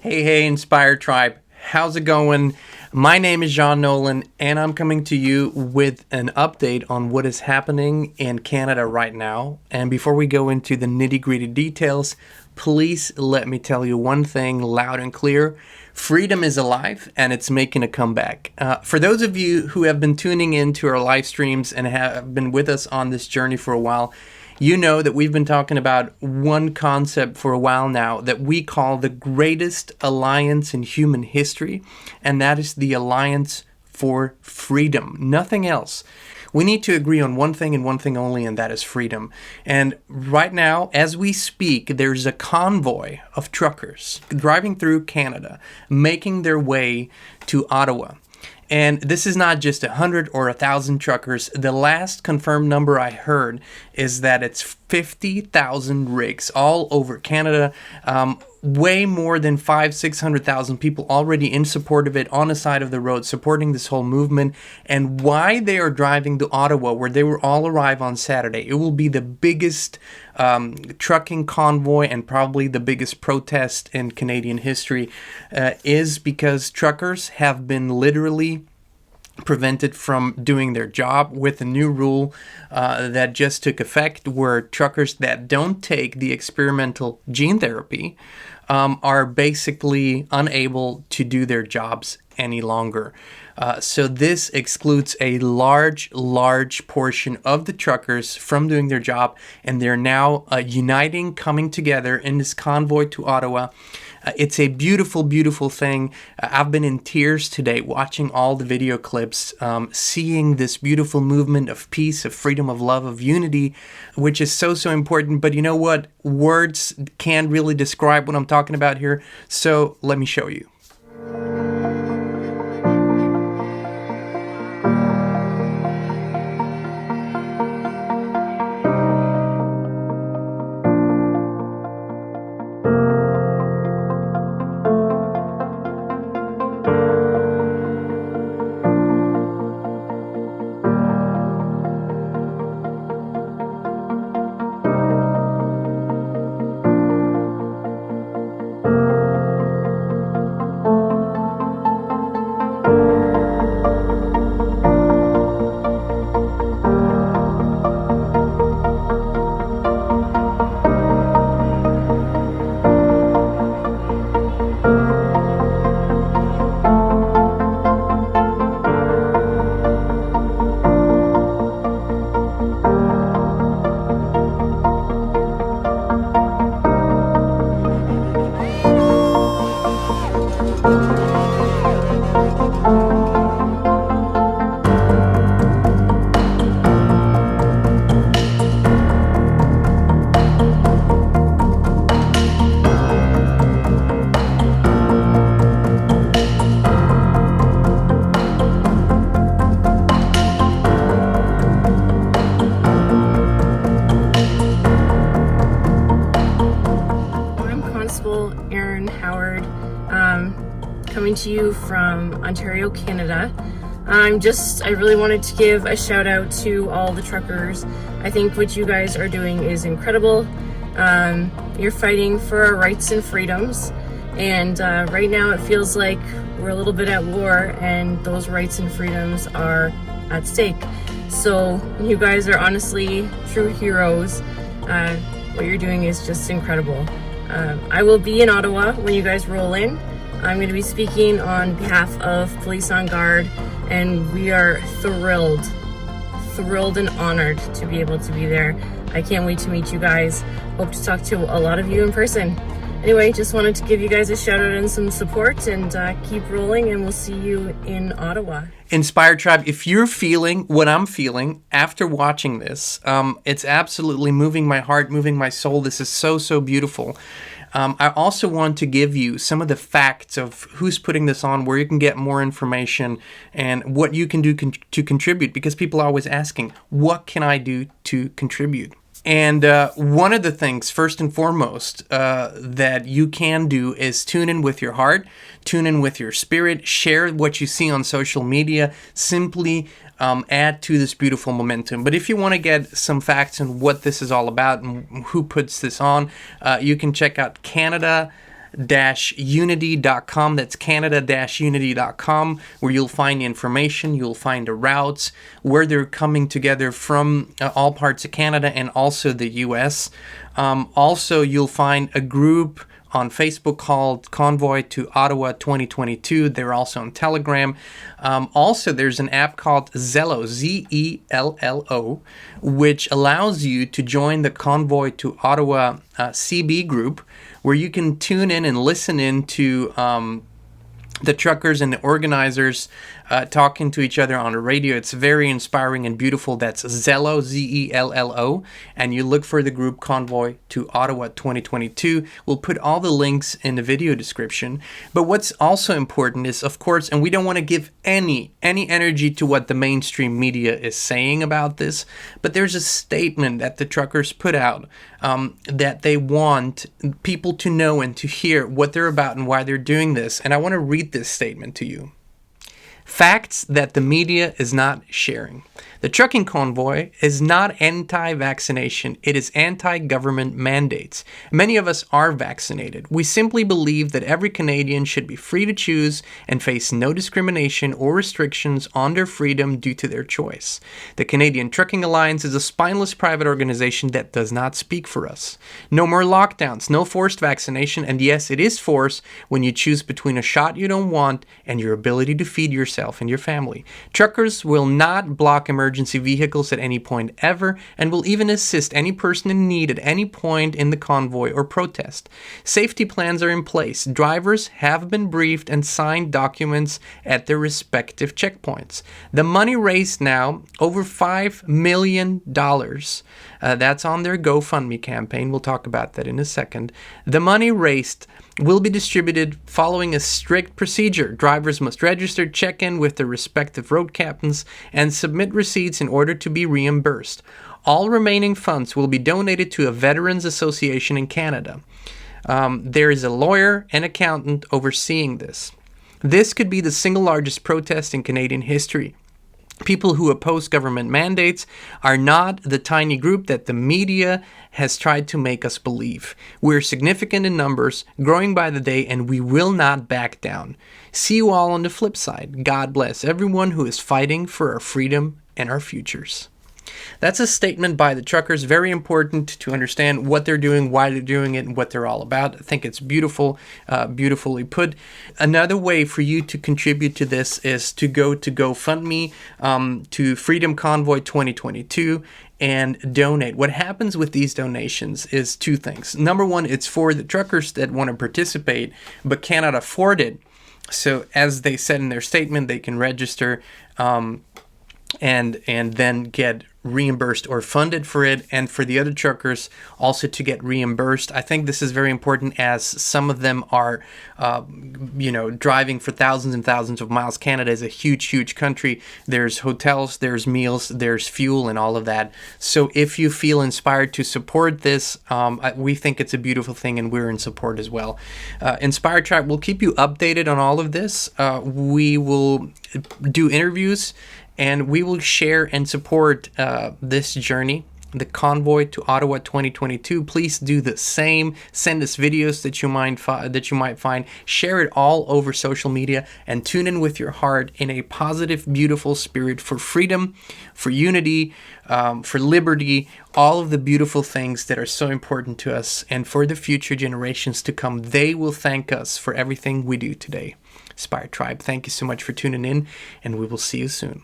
Hey, Inspired Tribe. How's it going? My name is Jean Nolan, and I'm coming to you with an update on what is happening in Canada right now. And before we go into the nitty-gritty details, please let me tell you one thing loud and clear. Freedom is alive, and it's making a comeback. For those of you who have been tuning in to our live streams and have been with us on this journey for a while, you know that we've been talking about one concept for a while now that we call the greatest alliance in human history, and that is the alliance for freedom. Nothing else. We need to agree on one thing and one thing only, and that is freedom. And right now, as we speak, there's a convoy of truckers driving through Canada, making their way to Ottawa. And this is not just 100 or 1,000 truckers. The last confirmed number I heard is that it's 50,000 rigs all over Canada. Way more than 600,000 people already in support of it, on the side of the road, supporting this whole movement. And why they are driving to Ottawa, where they will all arrive on Saturday. It will be the biggest trucking convoy and probably the biggest protest in Canadian history, is because truckers have been literally prevented from doing their job with a new rule that just took effect, where truckers that don't take the experimental gene therapy are basically unable to do their jobs any longer. So this excludes a large portion of the truckers from doing their job, and they're now uniting, coming together in this convoy to Ottawa. It's a beautiful thing. I've been in tears today watching all the video clips, seeing this beautiful movement of peace, of freedom, of love, of unity, which is so important. But you know what? Words can't really describe what I'm talking about here. So let me show you. Coming to you from Ontario, Canada. I really wanted to give a shout out to all the truckers. I think what you guys are doing is incredible. You're fighting for our rights and freedoms, and right now it feels like we're a little bit at war, and those rights and freedoms are at stake. So you guys are honestly true heroes. What you're doing is just incredible. I will be in Ottawa when you guys roll in. I'm going to be speaking on behalf of Police on Guard, and we are thrilled and honored to be able to be there. I can't wait to meet you guys. Hope to talk to a lot of you in person. Anyway, just wanted to give you guys a shout out and some support, and keep rolling, and we'll see you in Ottawa. Inspired Tribe, if you're feeling what I'm feeling after watching this, it's absolutely moving my heart, moving my soul. This is so beautiful. I also want to give you some of the facts of who's putting this on, where you can get more information, and what you can do to contribute, because people are always asking, what can I do to contribute? And one of the things, first and foremost, that you can do is tune in with your heart, tune in with your spirit, share what you see on social media, simply add to this beautiful momentum. But if you want to get some facts on what this is all about and who puts this on, you can check out Canada canada-unity.com. That's canada-unity.com, where you'll find information, you'll find the routes, where they're coming together from all parts of Canada and also the U.S. Also, you'll find a group on Facebook called Convoy to Ottawa 2022. They're also on Telegram. Also, there's an app called Zello, Zello, which allows you to join the Convoy to Ottawa CB group, where you can tune in and listen in to the truckers and the organizers talking to each other on the radio. It's very inspiring and beautiful. That's Zello, Zello, and you look for the group Convoy to Ottawa 2022. We'll put all the links in the video description. But what's also important is, of course, and we don't want to give any energy to what the mainstream media is saying about this, but there's a statement that the truckers put out that they want people to know and to hear what they're about and why they're doing this. And I want to read this statement to you. Facts that the media is not sharing. The trucking convoy is not anti-vaccination. It is anti-government mandates. Many of us are vaccinated. We simply believe that every Canadian should be free to choose and face no discrimination or restrictions on their freedom due to their choice. The Canadian Trucking Alliance is a spineless private organization that does not speak for us. No more lockdowns, no forced vaccination, and yes, it is forced when you choose between a shot you don't want and your ability to feed yourself and your family. Truckers will not block emergency vehicles at any point ever, and will even assist any person in need at any point in the convoy or protest. Safety plans are in place. Drivers have been briefed and signed documents at their respective checkpoints. The money raised now, over $5 million. That's on their GoFundMe campaign. We'll talk about that in a second. The money raised will be distributed following a strict procedure. Drivers must register, check in with their respective road captains, and submit receipts in order to be reimbursed. All remaining funds will be donated to a Veterans Association in Canada. There is a lawyer and accountant overseeing this. This could be the single largest protest in Canadian history. People who oppose government mandates are not the tiny group that the media has tried to make us believe. We're significant in numbers, growing by the day, and we will not back down. See you all on the flip side. God bless everyone who is fighting for our freedom and our futures. That's a statement by the truckers. Very important to understand what they're doing, why they're doing it, and what they're all about. I think it's beautiful, beautifully put. Another way for you to contribute to this is to go to GoFundMe, to Freedom Convoy 2022, and donate. What happens with these donations is two things. Number one, it's for the truckers that want to participate but cannot afford it. So as they said in their statement, they can register and then get reimbursed or funded for it, and for the other truckers also to get reimbursed. I think this is very important, as some of them are driving for thousands and thousands of miles. Canada is a huge country. There's hotels, there's meals, there's fuel, and all of that. So if you feel inspired to support this, we think it's a beautiful thing, and we're in support as well. Inspire Tribe will keep you updated on all of this. We will do interviews, and we will share and support this journey, the Convoy to Ottawa 2022. Please do the same. Send us videos that you might find. Share it all over social media, and tune in with your heart in a positive, beautiful spirit for freedom, for unity, for liberty, all of the beautiful things that are so important to us, and for the future generations to come. They will thank us for everything we do today. Inspire Tribe, thank you so much for tuning in, and we will see you soon.